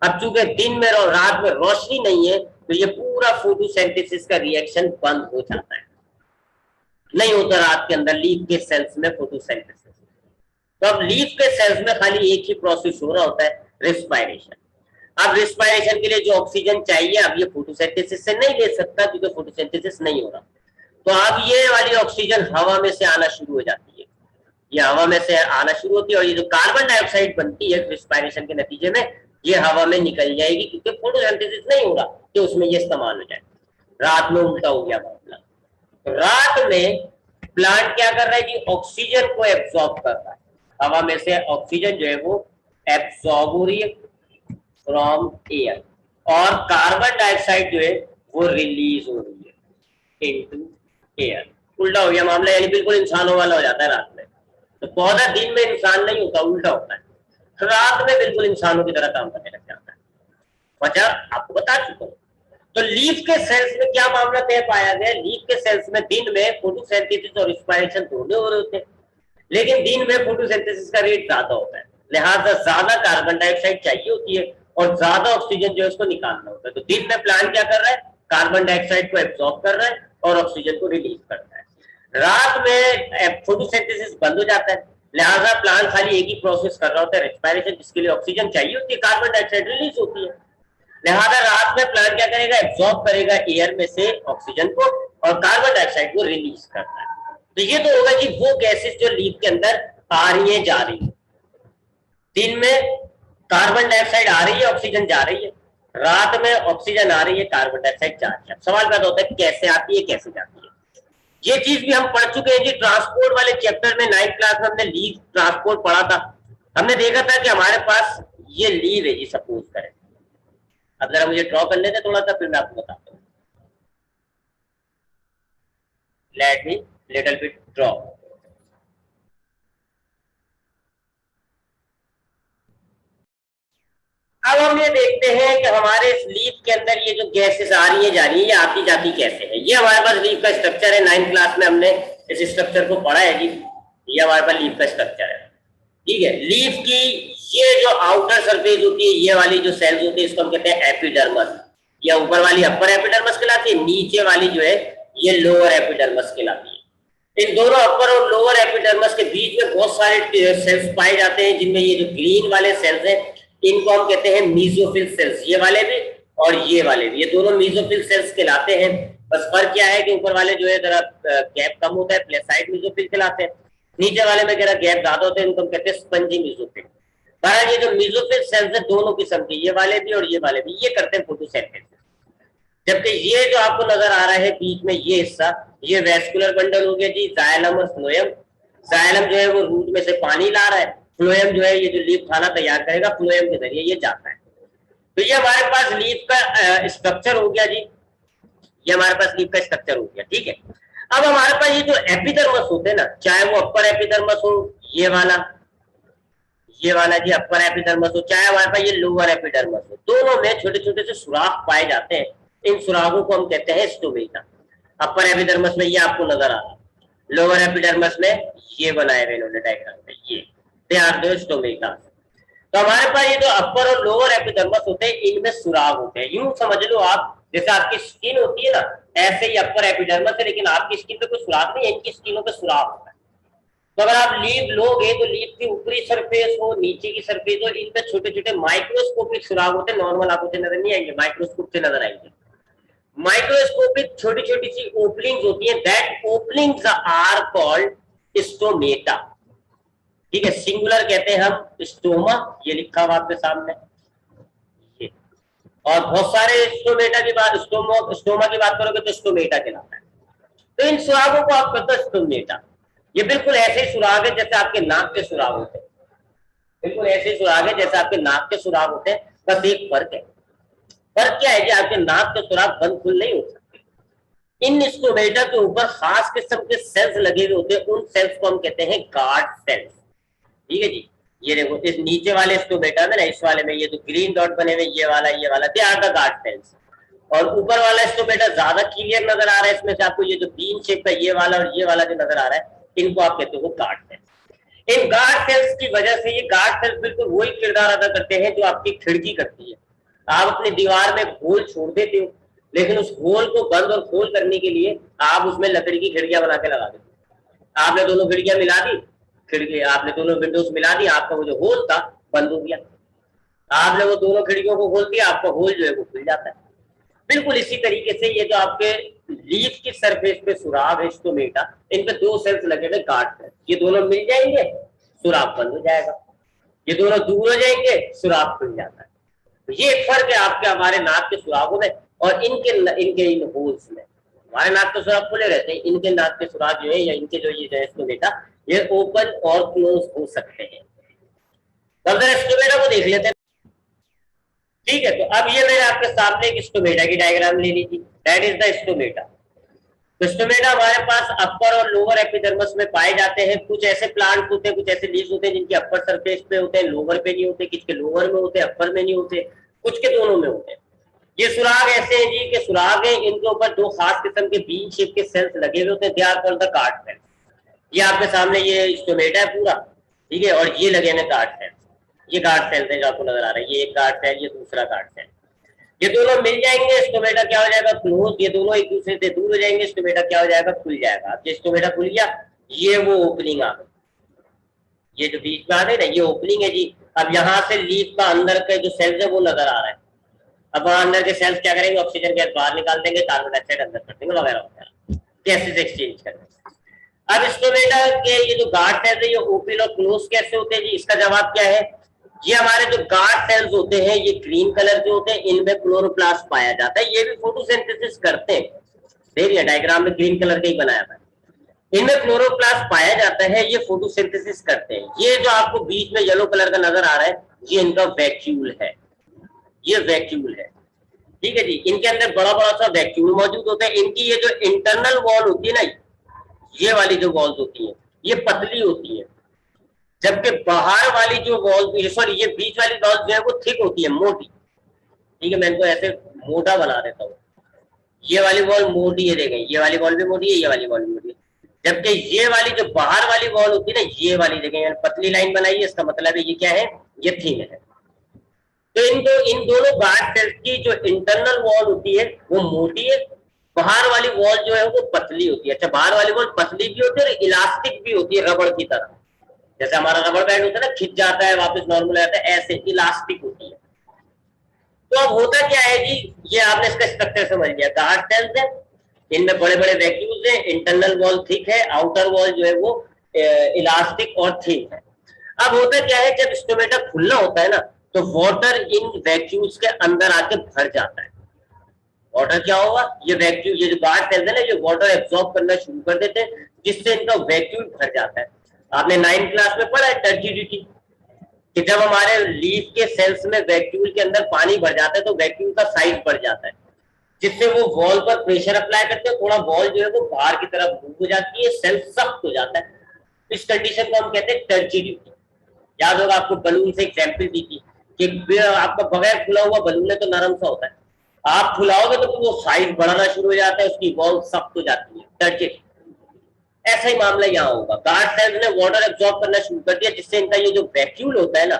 अब चूंकि दिन में और रात में रोशनी नहीं है तो ये पूरा फोटोसिंथेसिस का रिएक्शन बंद हो जाता है, नहीं होता रात के अंदर लीफ के सेल्स में फोटोसिंथेसिस। तो अब लीफ के सेल्स में खाली एक ही प्रोसेस हो रहा होता है, रिस्पायरेशन। अब रिस्पायरेशन के लिए जो ऑक्सीजन चाहिए अब ये फोटोसिंथेसिस से नहीं ले सकता क्योंकि फोटोसिंथेसिस नहीं हो रहा। तो अब ये वाली ऑक्सीजन हवा में से आना शुरू हो जाती है, ये हवा में से आना शुरू होती है, और ये जो कार्बन डाइऑक्साइड बनती है रिस्पायरेशन के नतीजे में ये हवा में निकल जाएगी क्योंकि फोटोसिंथेसिस नहीं हो रहा कि उसमें ये इस्तेमाल हो जाए। रात में उल्टा हो गया मामला। रात में प्लांट क्या कर रहा है जी, ऑक्सीजन को एब्सॉर्ब कर रहा है, हवा में से ऑक्सीजन जो है वो एब्सॉर्ब हो रही है फ्रॉम एयर, और कार्बन डाइऑक्साइड जो है वो रिलीज हो रही है इनटू एयर। उल्टा हो गया मामला, यानी बिल्कुल इंसानों वाला हो जाता है रात में। तो पौधा दिन में इंसान नहीं होता, उल्टा होता है, रात में बिल्कुल इंसानों की तरह काम करने लग जाता है। वजह आपको बता चुका हूं। तो लीफ के सेल्स में क्या मामला तय पाया गया? लीफ के सेल्स में दिन में फोटोसिंथेसिस और रिस्पायरेशन दोनों हो रहे होते हैं, लेकिन दिन में फोटोसिंथेसिस का रेट ज्यादा होता है, लिहाजा ज्यादा कार्बन डाइऑक्साइड चाहिए होती है और ज्यादा ऑक्सीजन जो है उसको निकालना होता है। तो दिन में प्लांट क्या कर रहा है, कार्बन डाइऑक्साइड को एब्सॉर्ब कर रहा है और ऑक्सीजन को रिलीज करता है। रात में फोटोसिंथेसिस बंद हो जाता है, लिहाजा प्लांट खाली एक ही प्रोसेस कर रहा होता है, रिस्पायरेशन, जिसके लिए ऑक्सीजन चाहिए होती है, कार्बन डाइऑक्साइड रिलीज होती है। लिहाजा रात में प्लांट क्या करेगा, एब्सॉर्ब करेगा एयर में से ऑक्सीजन को और कार्बन डाइऑक्साइड को रिलीज करता है। तो ये तो होगा कि वो गैसेस जो लीफ के अंदर आ रही है जा रही है। दिन में कार्बन डाइऑक्साइड आ रही है, ऑक्सीजन जा रही है, रात में ऑक्सीजन आ रही है, कार्बन डाइऑक्साइड जा रही है। सवाल पैदा होता है कैसे आती है, कैसे जाती है। ये चीज भी हम पढ़ चुके हैं जी, ट्रांसपोर्ट वाले चैप्टर में 9th क्लास में हमने लीव ट्रांसपोर्ट पढ़ा था। हमने देखा था कि हमारे पास ये लीव है जी, सपोज करें। अब जरा मुझे ड्रॉ कर लेते थोड़ा सा, फिर मैं आपको बताता हूँ। Let me little bit draw. अब हम ये देखते हैं कि हमारे इस लीफ के अंदर ये जो गैसेस आ रही है जा रही है, ये आती जाती कैसे है। ये हमारे पास लीफ का स्ट्रक्चर है, 9th क्लास में हमने इस स्ट्रक्चर को पढ़ा है जी। ये हमारे पास लीफ का स्ट्रक्चर है, ठीक है। लीफ की ये जो आउटर सरफेस होती है, ये वाली जो सेल्स होती है, इसको हम कहते हैं एपिडर्मस। ये ऊपर वाली अपर एपिडर्मस कहलाती है, नीचे वाली जो है ये लोअर एपिडर्मस कहलाती है। इन दोनों अपर और लोअर एपिडर्मस के बीच में बहुत सारे सेल्स पाए जाते हैं, जिनमें ये जो ग्रीन वाले सेल्स हैं इनको हम कहते हैं मीजोफिल सेल्स। ये वाले भी और ये वाले भी, ये दोनों मीजोफिल सेल्स कहलाते हैं। बस फर्क क्या है कि ऊपर वाले जो है जरा गैप कम होता है, प्लस साइड मेसोफिल कहलाते हैं, नीचे वाले में जरा गैप ज्यादा होते हैं, इनको हम कहते हैं स्पंजी मेसोफिल। बहरहाल ये जो मेसोफिल सेल्स है दोनों किस्म के, ये वाले भी और ये वाले भी, ये करते हैं फोटोसिंथेसिस। जबकि ये जो आपको नजर आ रहा है बीच में ये हिस्सा, ये वेस्कुलर बंडल हो गया जी, जाइलम और फ्लोएम। जाइलम जो है वो रूट में से पानी ला रहा है, फ्लोएम जो है ये जो लीफ खाना तैयार करेगा, फ्लोएम के जरिए ये जाता है। तो ये हमारे पास लीफ का स्ट्रक्चर हो गया जी, ये हमारे पास लीफ का स्ट्रक्चर हो गया, ठीक है। अब हमारे पास ये जो एपिडर्मस होते हैं ना, चाहे वो अपर एपिडर्मस हो, ये वाला जी अपर एपिडर्मस हो, चाहे हमारे पास ये लोअर एपिडर्मस हो, दोनों में छोटे छोटे से सुराख पाए जाते हैं। इन सुराखों को हम कहते हैं स्टोमेटा। अपर एपिडर्मस में ये आपको नजर आ रहा है, लोअर एपिडर्मस में ये बनाए हुए इन्होंने डायग्राम में, ये दे आर द स्टोमेटा। तो हमारे पास ये जो अपर और लोअर एपिडर्मस होते हैं इनमें सुराग होते हैं। यूं समझ लो आप, जैसे आपकी स्किन होती है ना, ऐसे ही अपर एपिडर्मस है, लेकिन आपकी स्किन पे कोई सुराग नहीं है, इनकी स्किनों पे सुराग होता है। तो अगर आप लीफ लोगे तो लीफ की ऊपरी सरफेस हो, नीचे की सरफेस हो, इन पे छोटे छोटे माइक्रोस्कोपिक सुराग होते हैं, नॉर्मल आंखों से नजर नहीं आएंगे, माइक्रोस्कोप से नजर आएंगे। माइक्रोस्कोपिक छोटी छोटी सी ओपनिंग्स होती हैं, that openings are called stomata, ठीक है। सिंगुलर कहते हैं हम स्टोमा, ये लिखा हुआ आपके सामने ये। और बहुत सारे स्टोमेटा की बात, स्टोमा की बात करोगे तो स्टोमेटा कहलाता है। तो इन सुरागों को आप कहते हैं स्टोमेटा। ये बिल्कुल ऐसे ही सुराग है जैसे आपके नाक के सुराग होते हैं, बिल्कुल ऐसे ही सुराग है जैसे आपके नाक के सुराग होते हैं, बस एक फर्क है। फर्क क्या है कि आपके नाक के सुराग बंद खुल नहीं हो सकते। इन स्टोमेटा के ऊपर खास किस्म के सेल्स लगे हुए होते हैं, उन सेल्स को हम कहते हैं गार्ड सेल्स, ठीक है जी। ये देखो इस नीचे वाले स्टोमेटा में ना, इस वाले में ये जो ग्रीन डॉट बने हुए ये वाला they are the guard cells. और ऊपर वाला स्टोमेटा ज्यादा क्लियर नजर आ रहा है, इसमें से आपको ये जो बीन शेप का ये वाला और ये वाला जो नजर आ रहा है, इनको आप कहते हो गार्ड सेल्स। इन गार्ड सेल्स की वजह से ये गार्ड सेल्स बिल्कुल वही किरदार अदा करते हैं जो आपकी खिड़की करती है। आप अपनी दीवार में होल छोड़ देते हो, लेकिन उस होल को बंद और खोल करने के लिए आप उसमें लकड़ी की खिड़कियां बना के लगा देते हो। आपने दोनों खिड़कियां मिला दी, खिड़की आपने दोनों विंडोज मिला दी, आपका वो जो होल था बंद हो गया। आपने वो दोनों खिड़कियों को खोल दिया, आपका होल जो है वो खुल जाता है। बिल्कुल इसी तरीके से ये जो आपके लीफ की सरफेस पे सुराग है स्टोमेटा, इन पे दो सेल्स लगे हुए गार्ड सेल्स, ये दोनों मिल जाएंगे सुराग बंद हो जाएगा, ये दोनों दूर हो जाएंगे सुराग खुल जाता है। तो ये फर्क है आपके हमारे नाक के सुरागों में और इनके इन होल्स में। हमारे नाक के सुराग खुले रहते हैं, इनके नाक के सुराग जो है या इनके जो ये स्टोमेटा ये ओपन और क्लोज हो सकते हैं। फर्दर स्टोमेटा को देख लेते हैं, ठीक है। तो अब ये मैंने आपके सामने एक स्टोमेटा की डायग्राम ले ली थी, दैट इज द स्टोमेटा। तो स्टोमेटा हमारे पास अपर और लोअर एपिडर्मस में पाए जाते हैं। कुछ ऐसे प्लांट होते हैं, कुछ ऐसे लीव्स होते हैं जिनके अपर सरफेस पे होते हैं, लोअर पे नहीं होते, कुछ के लोअर में होते हैं, अपर में नहीं होते, कुछ के दोनों में होते हैं। ये सुराग ऐसे हैं जी के सुराग है, इनके ऊपर दो खास किस्म के बीन शेप के सेल्स लगे हुए होते हैं, they are called the guard cells. ये आपके सामने ये स्टोमेटा है पूरा, ठीक है, और ये लगे हैं गार्ड सेल्स। ये गार्ड सेल्स है जो आपको नजर आ रहा है, ये एक गार्ड सेल, ये दूसरा गार्ड सेल। ये दोनों मिल जाएंगे, स्टोमेटा क्या हो जाएगा क्लोज, ये दोनों एक दूसरे से दूर हो जाएंगे, स्टोमेटा क्या हो जाएगा खुल जाएगा। अब ये स्टोमेटा खुल गया, ये वो ओपनिंग आ गई, ये जो बीच में आ गई ना ये ओपनिंग है जी। अब यहाँ से लीफ का अंदर के जो सेल्स है वो नजर आ रहा है। अब वहां अंदर के सेल्स क्या करेंगे, ऑक्सीजन गैस बाहर निकाल देंगे, कार्बन डाइऑक्साइड अंदर कर देंगे, वगैरह वगैरह, गैसेस एक्सचेंज कर देंगे। अब स्टोमेटा के ये जो गार्ड सेल्स है ये ओपन और क्लोज कैसे होते हैं जी, इसका जवाब क्या है। ये हमारे जो गार्ड सेल्स होते हैं ये ग्रीन कलर के होते हैं, इनमें क्लोरोप्लास्ट पाया जाता है, ये भी फोटोसिंथेसिस करते हैं। देखिए डायग्राम में ग्रीन कलर का ही बनाया था, इनमें क्लोरोप्लास्ट पाया जाता है, ये फोटोसिंथेसिस करते हैं। ये जो आपको बीच में येलो कलर का नजर आ रहा है ये इनका वैक्यूल है, ये वैक्यूल है, ठीक है जी। इनके अंदर बड़ा बड़ा सा वैक्यूल मौजूद होता है। इनकी ये जो इंटरनल वॉल होती है ना, ये वाली जो वॉल्स होती है ये पतली होती है, जबकि बाहर वाली जो वॉल, सॉरी ये बीच वाली वॉल जो है वो थिक होती है, मोटी, ठीक है। मैं इनको ऐसे मोटा बना देता हूँ, ये वाली वॉल मोटी है, देखें ये वाली वॉल भी मोटी है, ये वाली वॉल भी मोटी है, जबकि ये वाली जो बाहर वाली वॉल होती है ना ये वाली देखें पतली लाइन बनाई है, इसका मतलब है ये क्या है, ये थिन है। तो इन दोनों गार्ड सेल्स की जो इंटरनल वॉल होती है वो मोटी है, बाहर वाली वॉल जो है वो पतली होती है। अच्छा, बाहर वाली वॉल पतली भी होती है और इलास्टिक भी होती है, रबड़ की तरह, जैसे हमारा रबड़ बैंड होता है ना, खिंच जाता है वापस नॉर्मल आता है, ऐसे इलास्टिक होती है। तो अब होता क्या है जी, ये आपने इसका स्ट्रक्चर समझ लिया, गार्ड सेल्स है, इनमें बड़े बड़े वैक्यूल्स हैं, इंटरनल वॉल थिक है, आउटर वॉल जो है वो इलास्टिक और थिन है। अब होता क्या है, जब स्टोमेटा खुलना होता है ना, तो वाटर इन वैक्यूल्स के अंदर आके भर जाता है। वाटर क्या होगा, ये वैक्यूम, ये जो गार्ड सेल्स है ना, ये वाटर एब्सॉर्ब करना शुरू कर देते हैं, जिससे इनका वैक्यूम भर जाता है। आपने 9th क्लास में पढ़ा है टर्जिडिटी, कि जब हमारे लीफ के सेल्स में वैक्यूल के अंदर पानी भर जाता है तो वैक्यूल का साइज बढ़ जाता है, जिससे वो वॉल पर प्रेशर अप्लाई करते हैं, थोड़ा वॉल जो है वो बाहर की तरफ मूव हो जाती है, सेल सख्त हो जाता है। इस कंडीशन को हम कहते हैं टर्जिडिटी। याद होगा आपको बलून से एग्जांपल दी थी कि आपका बगैर खुला हुआ बलून है तो नरम सा होता है, आप फुलाओगे तो वो साइज बढ़ाना शुरू हो जाता है, उसकी वॉल सख्त हो जाती है, टर्जिडिटी। ऐसा ही मामला यहाँ होगा, गार्ड सेल्स ने वाटर एब्सॉर्ब करना शुरू कर दिया, जिससे इनका ये जो वैक्यूल होता है ना,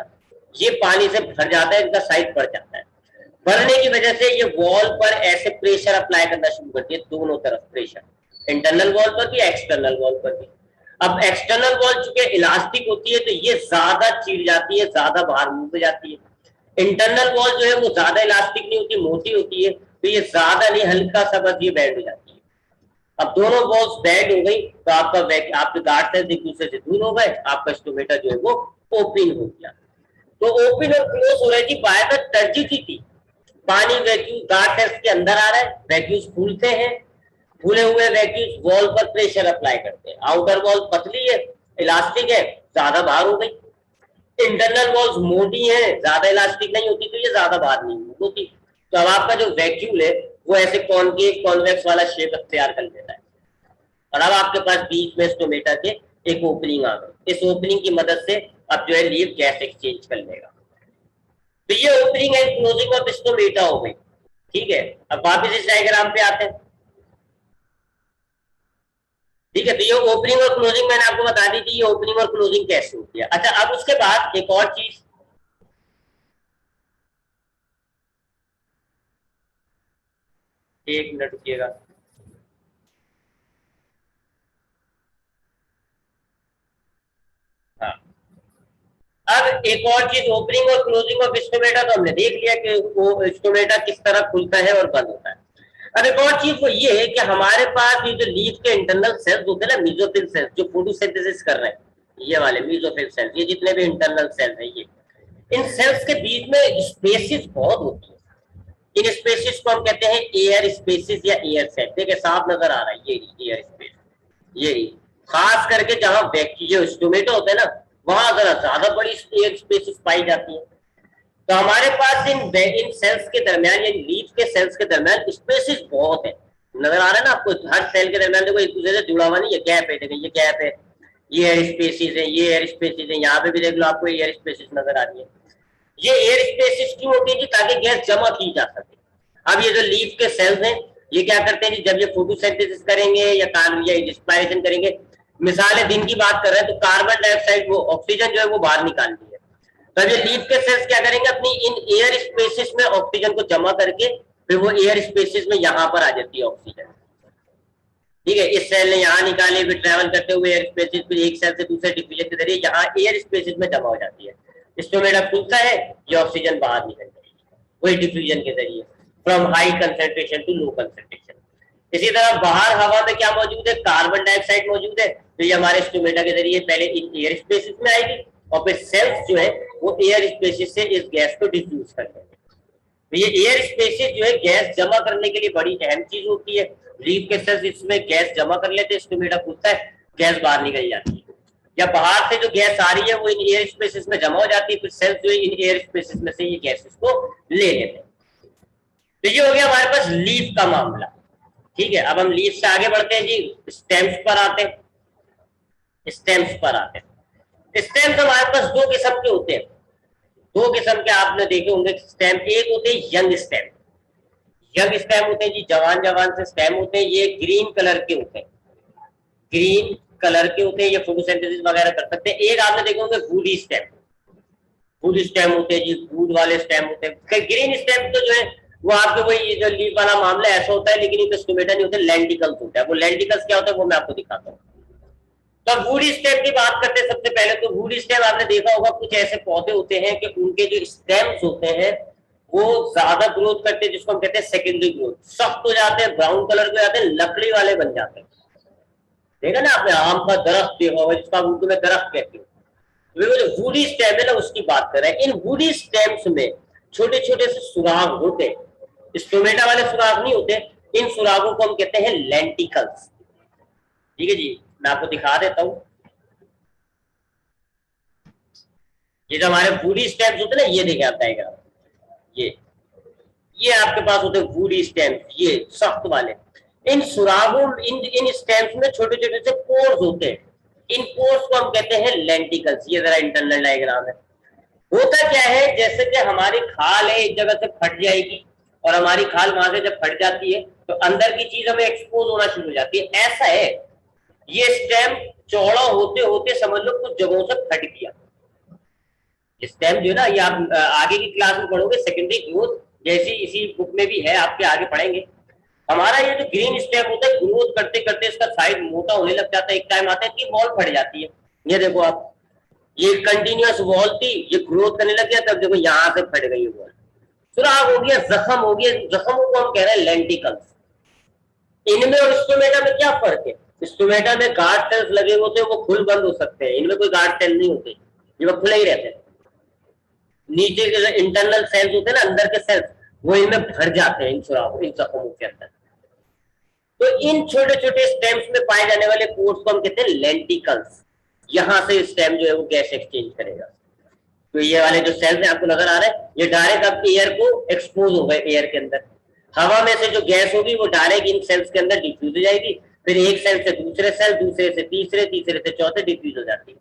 ये पानी से भर जाता है, इनका साइज बढ़ जाता है। बढ़ने की वजह से ये वॉल पर ऐसे प्रेशर अप्लाई करना शुरू करती है, दोनों तरफ प्रेशर, इंटरनल वॉल पर भी, एक्सटर्नल वॉल पर भी। अब एक्सटर्नल वॉल चूंकि इलास्टिक होती है तो ये ज्यादा चिढ़ जाती है, ज्यादा बाहर मूव हो जाती है। इंटरनल वॉल जो है वो ज्यादा इलास्टिक नहीं होती, मोटी होती है, तो ये ज्यादा नहीं, हल्का सा बस ये बैंड हो जाती है। अब दोनों वॉल्स बैंड हो गई तो आपके गार्ड सेल्स एक दूसरे से दूर हो गए, आपका स्टोमेटा जो है वो ओपन हो गया। तो ओपन और क्लोज हो रही थी बाय द टर्जिडिटी, पानी वैक्यूम गार्ड सेल्स के अंदर आ रहा है, वैक्यूल्स फूलते हैं, फूले हुए वैक्यूल्स वॉल पर प्रेशर अप्लाई करते हैं। आउटर वॉल पतली है, इलास्टिक है, ज्यादा बाहर हो गई। इंटरनल वॉल्स मोटी है, ज्यादा इलास्टिक नहीं होती, तो ये ज्यादा बाहर नहीं होती। तो अब आपका जो वैक्यूल है वो ऐसे कॉनकेव कॉन्वेक्स वाला शेप अख्तियार कर लेता है, और अब आपके पास बीच में स्टोमेटा के एक ओपनिंग आ गई। इस ओपनिंग की मदद से अब जो है लीफ गैस एक्सचेंज कर लेगा। तो ये opening and closing of stomata हो गई। ठीक है, अब वापस इस डायग्राम पे आते हैं। ठीक है, तो ये ओपनिंग और क्लोजिंग मैंने आपको बता दी थी, ये ओपनिंग और क्लोजिंग कैसे होती है। अच्छा, अब उसके बाद एक और चीज, एक मिनट रुकिएगा। हाँ, अब एक और चीज, ओपनिंग और क्लोजिंग ऑफ स्टोमेटा तो हमने देख लिया कि वो स्टोमेटा किस तरह खुलता है और बंद होता है। अब एक और चीज वो ये है कि हमारे पास ये जो लीफ के इंटरनल सेल्स होते हैं ना, मेसोफिल सेल्स, जो फोटोसिंथेसिस कर रहे हैं, ये वाले मेसोफिल सेल्स, ये जितने भी इंटरनल सेल्स हैं, ये इन सेल्स के बीच में स्पेसिस बहुत होती है। इन स्पेसिस को हम कहते हैं एयर स्पेसिस या एयर सेल। देखिए साफ नजर आ रहा है, ये एयर स्पेस, ये खास करके जहां बैक्टीरिया स्टोमेटा होता है ना, वहां जरा ज्यादा बड़ी एयर स्पेसिस पाई जाती है। तो हमारे पास इन सेल्स के दरमियान, यानी लीफ के सेल्स के दरमियान स्पेसिस बहुत है। नजर आ रहा है ना आपको, हर सेल के दरमियान देखो एक दूसरे से जुड़ा हुआ नहीं, ये गैप है, देखो ये गैप है, ये एयर स्पेसिस है, ये एयर स्पेसिस है, यहाँ पे भी देख लो आपको एयर स्पेसिस नजर आ रही है। ये एयर स्पेसिस क्यों होती है जी? ताकि गैस जमा की जा सके। अब ये जो लीफ के सेल्स हैं, ये क्या करते हैं जी, जब ये फोटोसिंथेसिस करेंगे या रिस्पायरेशन करेंगे, मिसाल है दिन की बात कर रहे हैं, तो कार्बन डाइऑक्साइड, वो ऑक्सीजन जो है वो बाहर निकालती है। तब ये लीफ के सेल्स क्या करेंगे, अपनी इन एयर स्पेसिस में ऑक्सीजन को जमा करके फिर वो एयर स्पेसिस में यहाँ पर आ जाती है ऑक्सीजन। ठीक है, इस सेल ने यहाँ निकाली, फिर ट्रेवल करते हुए एयर स्पेसिस, फिर एक सेल से दूसरे डिफ्यूजन के जरिए यहाँ एयर स्पेसिस में जमा हो जाती है। स्टोमेटा खुलता है, ये ऑक्सीजन बाहर निकल जाएगी, वही डिफ्यूजन के जरिए, from high concentration to low concentration. इसी तरह बाहर हवा में क्या मौजूद है, कार्बन डाइऑक्साइड मौजूद है, तो ये हमारे स्टोमेटा के जरिए पहले इन एयर स्पेसिस में आएगी, और फिर सेल्स जो है वो एयर स्पेसिस से इस गैस को डिफ्यूज कर देंगे। तो ये एयर स्पेसिस जो है गैस जमा करने के लिए बड़ी अहम चीज होती है। लीफ के सेल्स इसमें गैस जमा कर लेते हैं, स्टोमेटा खुलता है, गैस बाहर निकल जाती है, या बाहर से जो गैस आ रही है वो इन एयर स्पेसिस में जमा हो जाती है, फिर सेल्स जो है इन एयर स्पेसिस में से ये गैसेस को ले लेते हैं। तो ये हो गया हमारे पास लीफ का मामला। ठीक है, अब हम लीफ से आगे बढ़ते हैं जी, स्टेम्स पर आते हैं। स्टेम्स पर आते हैं, स्टेम्स हमारे पास दो किस्म के होते हैं, दो किस्म के आपने देखे होंगे स्टेम। एक होते हैं यंग स्टेम, यंग स्टेम होते हैं जी, जवान जवान से स्टेम होते हैं, ये ग्रीन कलर के होते हैं, ग्रीन कलर के होते हैं, ये फोटोसिंथेसिस वगैरह कर सकते हैं। एक आपने देखे होंगे वुडी स्टेम, वुड स्टेम होते हैं जी, वुड वाले स्टेम होते हैं। ग्रीन स्टेम तो जो है वो आपके वही जो लीफ वाला मामला ऐसा होता है, लेकिन इनका स्टोमेटा नहीं होता, लेंटिकल्स होता है। वो लेंटिकल्स क्या होता है वो मैं आपको दिखाता हूँ। तो अब वुड स्टेम की बात करते हैं सबसे पहले, तो वुड स्टेम आपने देखा होगा कुछ ऐसे पौधे होते हैं कि उनके जो स्टेम्स होते हैं वो ज्यादा ग्रोथ करते हैं, जिसको हम कहते हैं सेकेंडरी ग्रोथ, सख्त हो जाते हैं, ब्राउन कलर के हो जाते हैं, लकड़ी वाले बन जाते हैं। देखा ना आपने आम का दरख्त देखा होगा, जिसका उर्दू में दरख्त कहते हैं, वो जो वुडी स्टेम है ना, उसकी बात कर रहे हैं। इन वुडी स्टेम्स में छोटे छोटे से सुराग होते हैं, स्टोमेटा वाले सुराग नहीं होते, इन सुरागों को हम कहते हैं लेंटिकल्स। ठीक है जी, मैं आपको दिखा देता हूं। ये जो हमारे वुडी स्टेम्स होते हैं ना, ये देखे आता है, ये आपके पास होते हैं वुडी स्टेम्स, ये सख्त वाले। इन सुरागों, इन इन स्टेम्स में छोटे छोटे से पोर्स होते हैं, इन पोर्स को हम कहते हैं लेंटिकल्स। ये जरा इंटरनल डायग्राम है। होता क्या है, जैसे कि हमारी खाल है, एक जगह से फट जाएगी, और हमारी खाल वहां से जब फट जाती है तो अंदर की चीज हमें एक्सपोज होना शुरू हो जाती है, ऐसा है। ये स्टेम चौड़ा होते होते समझ लो कुछ जगहों से फट गया। स्टेम जो है ना, ये आप आगे की क्लास में पढ़ोगे, सेकेंडरी ग्रोथ जैसी इसी बुक में भी है, आपके आगे पढ़ेंगे। हमारा ये जो ग्रीन स्टेम होता है, ग्रोथ करते करते इसका साइज मोटा होने लग जाता है, एक टाइम आता है कि वॉल फट जाती है। ये देखो आप, ये कंटिन्यूअस वॉल थी, ये ग्रोथ करने लग गया, तब देखो यहाँ से फट गई वॉल, सुराग हो गया, जख्म हो गया। जख्मों को हम कह रहे हैं लेंटिकल्स। इनमें और स्टोमेटा में क्या फर्क है? स्टोमेटा में गार्ड सेल्स लगे होते हैं, वो खुल बंद हो सकते हैं, इनमें कोई गार्ड सेल नहीं होते, ये वो खुले ही रहते हैं। नीचे के जो इंटरनल सेल्स होते हैं ना, अंदर के सेल्स, वो इनमें भर जाते हैं, इन सुरागों, इन जख्मों के अंदर। तो इन छोटे छोटे स्टेम्स में पाए जाने वाले पोर्स को हम कहते हैं लेंटिकल्स। यहां से स्टेम जो है वो गैस एक्सचेंज करेगा। तो ये वाले जो सेल्स हैं आपको नजर आ रहे हैं, ये डायरेक्ट आपके एयर को एक्सपोज हो गए, एयर के अंदर हवा में से जो गैस होगी वो डायरेक्ट इन सेल्स के अंदर डिफ्यूज हो जाएगी, फिर एक सेल से दूसरे सेल, दूसरे से तीसरे, तीसरे से चौथे डिफ्यूज हो जाती है।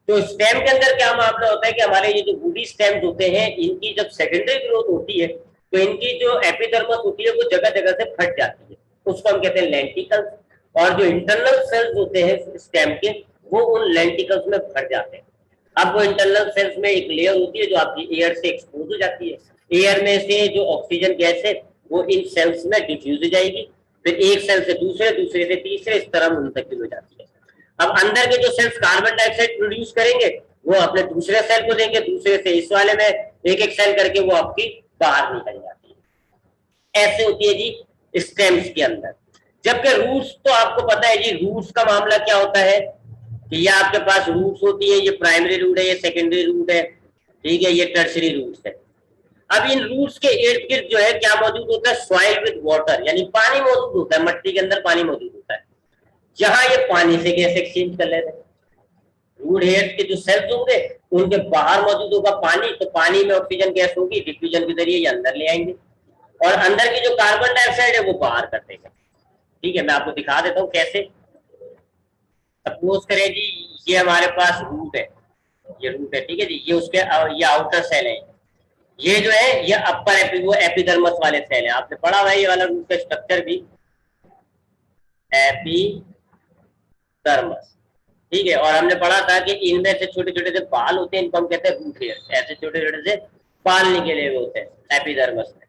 तो स्टेम के अंदर क्या मामला होता है कि हमारे ये जो वुडी स्टेम्स होते हैं, इनकी जब सेकेंडरी ग्रोथ होती है तो इनकी जो एपिडर्मिस होती है वो जगह जगह से फट जाती है, उसको हम कहते हैं लेंटिकल्स। और जो इंटरनल सेल्स होते हैं स्टेम के, वो उन लेंटिकल्स में भर जाते हैं। अब वो इंटरनल सेल्स में एक लेयर होती है जो आपकी एयर से एक्सपोज हो जाती है, एयर में से जो ऑक्सीजन गैस है वो इन सेल्स में डिफ्यूज हो जाएगी, फिर एक सेल से दूसरे, दूसरे से तीसरे, इस तरह मुंतकिल हो जाती है। अब अंदर के जो सेल्स कार्बन डाइऑक्साइड प्रोड्यूस करेंगे वो अपने दूसरे सेल को देंगे, दूसरे से इस वाले में एक एक सेल करके वो आपकी बाहर निकल जाती है। ऐसे होती है जी स्टेम्स के अंदर। जबकि रूट्स तो आपको पता है जी, रूट्स का मामला क्या होता है कि ये आपके पास रूट्स होती है, ये प्राइमरी रूट है, ये सेकेंडरी रूट है, ठीक है, ये टर्सरी रूट्स है। अब इन रूट्स के इर्द गिर्द जो है क्या मौजूद होता है? सॉइल विद वाटर, यानी पानी मौजूद होता है, मिट्टी के अंदर पानी मौजूद होता है, जहां ये पानी से गैस एक्सचेंज कर लेते हैं। रूट हेयर्स के जो सेल्स होंगे उनके बाहर मौजूद होगा पानी, तो पानी में ऑक्सीजन गैस होगी, डिफ्यूजन के जरिए ये अंदर ले आएंगे, और अंदर की जो कार्बन डाइऑक्साइड है वो बाहर कर देंगे। ठीक है, मैं आपको दिखा देता हूँ कैसे। सपोज करें जी, ये हमारे पास रूट है, ये रूट है, ठीक है जी, ये उसके ये आउटर सेल है, ये जो है ये अपर वो एपिडर्मस वाले सेल है। आपने पढ़ा हुआ है ये वाला रूट का स्ट्रक्चर भी, एपिडर्मस, ठीक है। और हमने पढ़ा था कि इनमें से छोटे छोटे से बाल होते हैं, इनको हम कहते हैं रूट हेयर्स, ऐसे छोटे छोटे से बाल निकले हुए होते हैं एपिडर्मस में।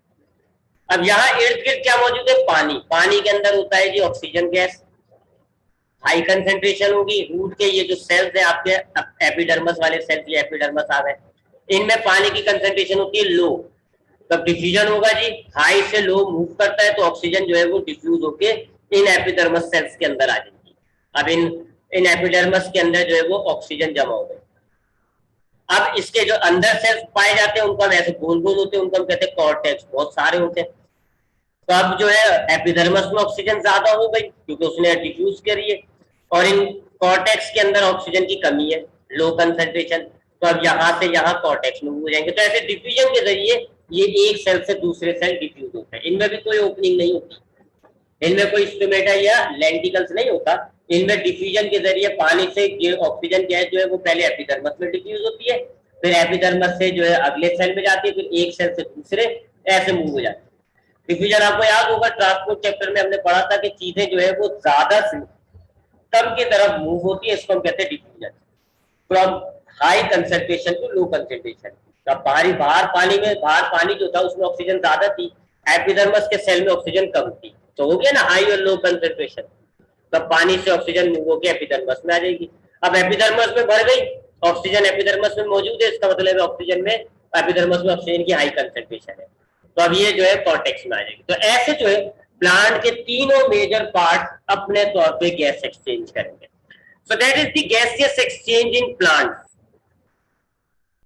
अब यहाँ इर्द गिर्द क्या मौजूद है? पानी। पानी के अंदर होता है जी ऑक्सीजन गैस, हाई कंसेंट्रेशन होगी। रूट के ये जो सेल्स है आपके एपिडर्मस वाले सेल्स, ये एपिडर्मस आ गए, इनमें पानी की कंसेंट्रेशन होती है लो, तब डिफ्यूजन होगा जी, हाई से लो मूव करता है तो ऑक्सीजन जो है वो डिफ्यूज होके इन एपिडर्मस सेल्स के अंदर आ जाएगी। अब इन एपिडर्मस के अंदर जो है वो ऑक्सीजन जमा हो गई। अब इसके जो अंदर सेल्स पाए जाते हैं उनको हम ऐसे गोल गोल होते हैं, उनको हम कहते हैं कॉर्टेक्स, बहुत सारे होते हैं। तो अब जो है एपिडर्मस में ऑक्सीजन ज्यादा हो गई क्योंकि उसने डिफ्यूज करी है, और इन कॉर्टेक्स के अंदर ऑक्सीजन की कमी है, लो कंसेंट्रेशन, तो अब यहाँ से यहाँ कॉर्टेक्स में हो जाएंगे। तो ऐसे डिफ्यूजन के जरिए ये एक सेल से दूसरे सेल डिफ्यूज होता है। इनमें भी कोई ओपनिंग नहीं होती, इनमें कोई स्टोमेटा या लेंटिकल्स नहीं होता, इनमें डिफ्यूजन के जरिए पानी से ऑक्सीजन गैस जो है वो पहले एपिडर्मस में डिफ्यूज होती है, फिर एपिडर्मस से जो है अगले सेल में जाती है, फिर एक सेल से दूसरे, ऐसे मूव हो जाती है। डिफ्यूजन आपको याद होगा ट्रांसपोर्ट चैप्टर में हमने पढ़ा था कि चीजें जो है वो ज्यादा से कम की तरफ मूव होती है, इसको हम कहते हैं diffusion, from high concentration to low concentration. तो बाहर पानी जो था उसमें ऑक्सीजन ज्यादा थी, एपिडर्मस के सेल में ऑक्सीजन कम थी, तो हो गया ना हाई और लो कंसेंट्रेशन, तब पानी से ऑक्सीजन मूव होकर एपिडर्मस में आ जाएगी। अब एपिडर्मस में भर गई ऑक्सीजन, एपिडर्मस में मौजूद है, इसका मतलब है ऑक्सीजन में एपिडर्मिस में ऑक्सीजन की हाई कंसेंट्रेशन है। तो अब ये जो है कॉर्टेक्स में आ जाएगी। तो ऐसे जो है प्लांट के तीनों मेजर पार्ट अपने तौर पे गैस एक्सचेंज करेंगे। So that is the gaseous exchange in plant.